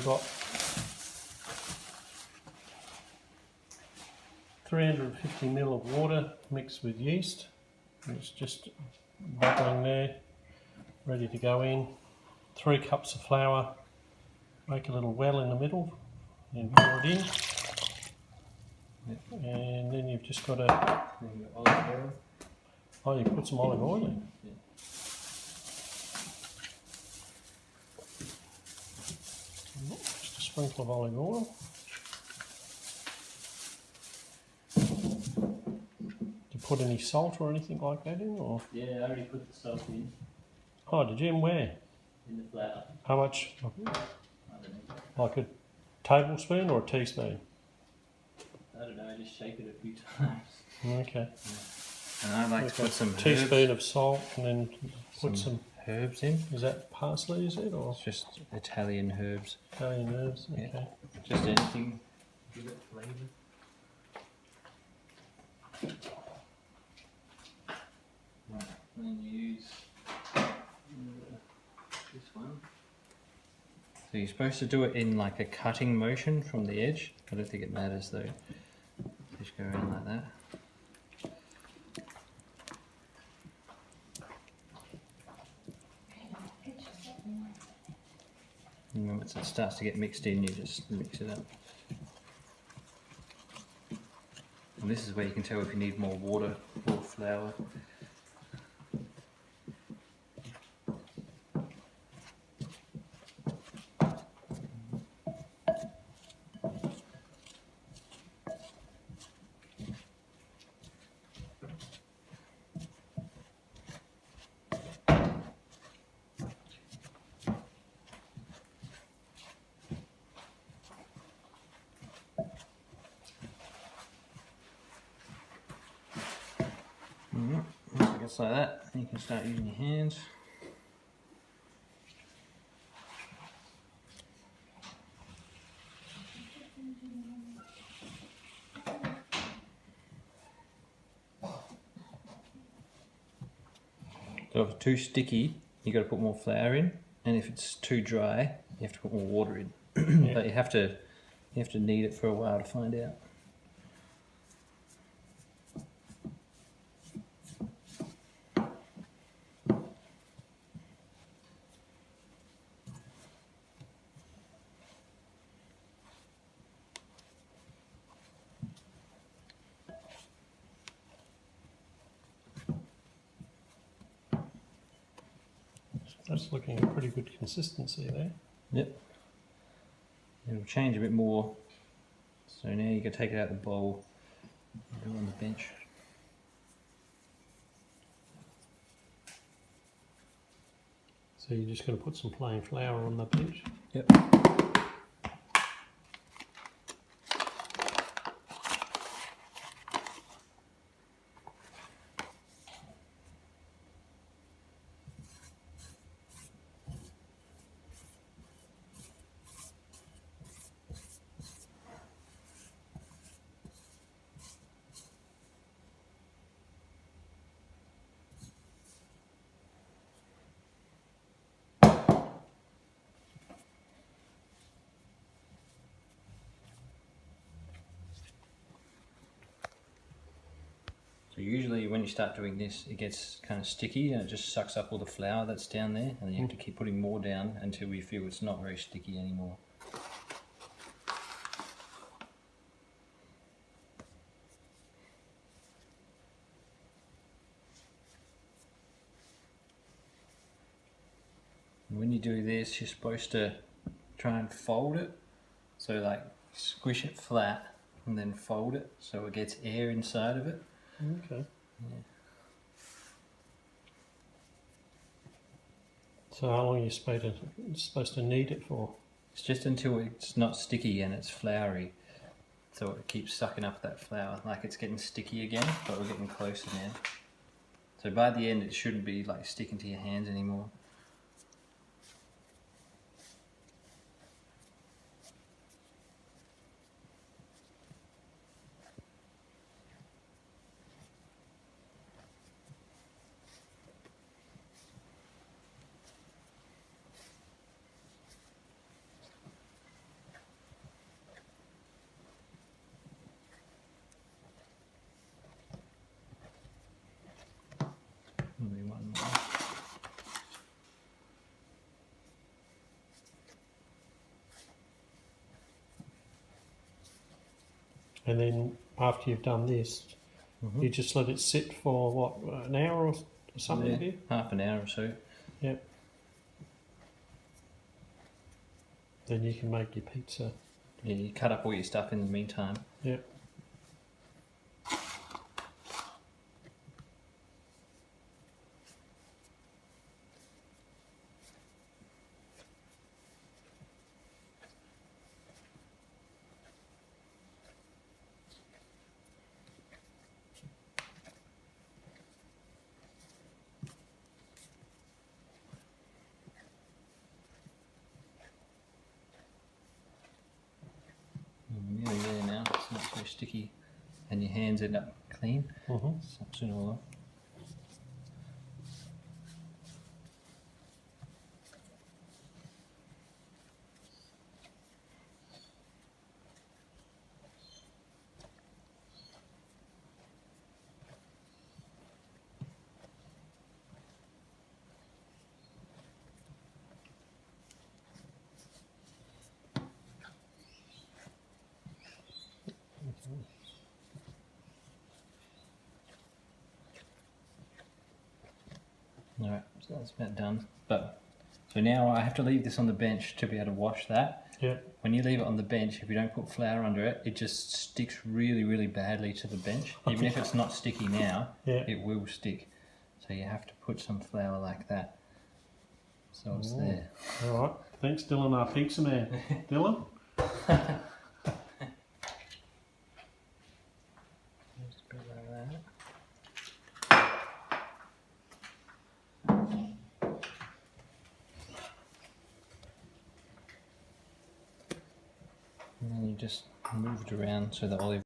got 350 ml of water mixed with yeast. It's just bubbling there, ready to go in. 3 cups of flour, make a little well in the middle, and pour it in. And then you've just got to... olive oil. Oh, you put some olive oil in? Yeah. Just a sprinkle of olive oil. Did you put any salt or anything like that in? Or? Yeah, I already put the salt in. Oh, did you? And where? In the flour. How much? I don't know. Like a tablespoon or a teaspoon? I don't know, I just shake it a few times. Okay. Yeah. And I like to put some teaspoon of salt and then put some herbs in. Is that parsley, is it? Or It's just Italian herbs. Italian herbs? Okay. Yeah. Just anything. Give it flavour. Right, then use this one. So you're supposed to do it in like a cutting motion from the edge. I don't think it matters though. Just go around like that. And once it starts to get mixed in, you just mix it up. And this is where you can tell if you need more water or flour. Once it gets like that, you can start using your hands. So if it's too sticky, you got to put more flour in, and if it's too dry, you have to put more water in. Yeah. But you have to knead it for a while to find out. That's looking a pretty good consistency there. Yep. It'll change a bit more. So now you can take it out of the bowl and go on the bench. So you're just going to put some plain flour on the bench? Yep. So usually when you start doing this, it gets kind of sticky and it just sucks up all the flour that's down there, and you have to keep putting more down until we feel it's not very sticky anymore. And when you do this, you're supposed to try and fold it. So like squish it flat and then fold it so it gets air inside of it. Okay. Yeah. So how long are you supposed to knead it for? It's just until it's not sticky and it's floury. So it keeps sucking up that flour. Like it's getting sticky again, but we're getting closer now. So by the end it shouldn't be like sticking to your hands anymore. and then after you've done this, you just let it sit for what, an hour or something? Do you? half an hour or so. Yep. Then you can make your pizza. Yeah, you cut up all your stuff in the meantime. Yep. Nearly there now. It's not so sticky, and your hands end up clean. Sucks it all up. Alright, so that's about done. But so now I have to leave this on the bench to be able to wash that. Yep. When you leave it on the bench, if you don't put flour under it, it just sticks really, really badly to the bench. Even if it's not sticky now, Yeah. it will stick. So you have to put some flour like that. So it's there. All right. Thanks, Dylan, our pizza man. Dylan? Just a bit like that. And then you just move it around so the olive